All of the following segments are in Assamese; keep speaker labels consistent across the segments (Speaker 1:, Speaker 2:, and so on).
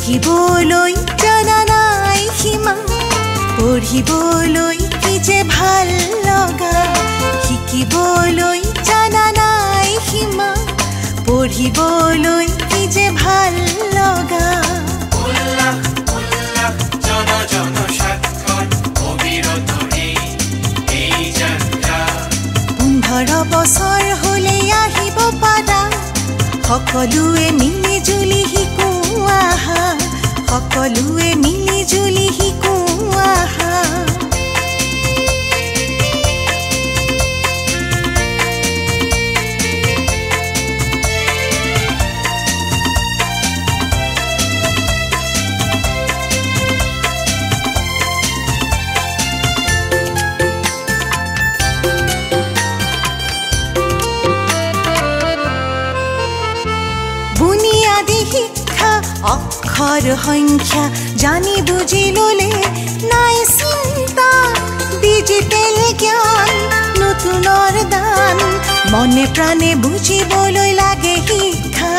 Speaker 1: শিকিবলৈ জানা নাই সীমা পঢ়িবলৈ কি যে ভাল লগা শিকিবলৈ জানা নাই সীমা পঢ়িবলৈ কি যে ভাল লগা বছৰ হলে আহিব পাৰা সকলোৱে মিলি জুলি শিকো আহা সকলোৱে মিলি জুলি শিকো আহা অক্ষৰ সংখ্যা জানি বুজি ললে নাই চিন্তা ডিজিটেল জ্ঞান নতুনৰ দান মনে প্ৰাণে বুজিবলৈ লাগে শিক্ষা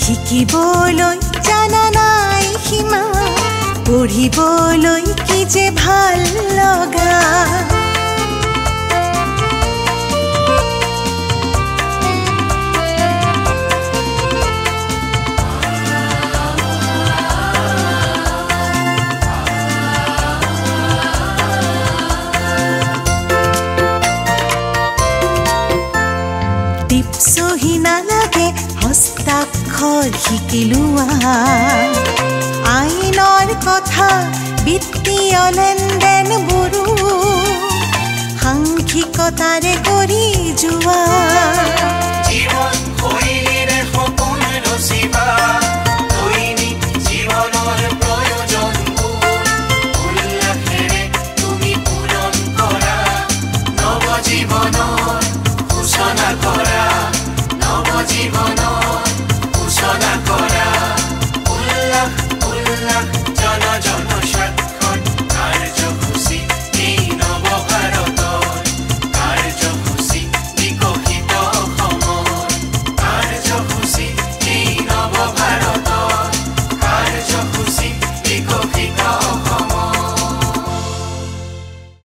Speaker 1: শিকিবলৈ জানা নাই সীমা পঢ়িবলৈ কি যে ভাল লগা টিপছহি নালাগে হস্তাক্ষৰ শিকিলোৱা আইনৰ কথা বিত্তীয় লেনদেনবোৰো সাংখ্যিকতাৰে কৰি যোৱা
Speaker 2: জীৱন শৈলীৰে সপোন ৰচিবা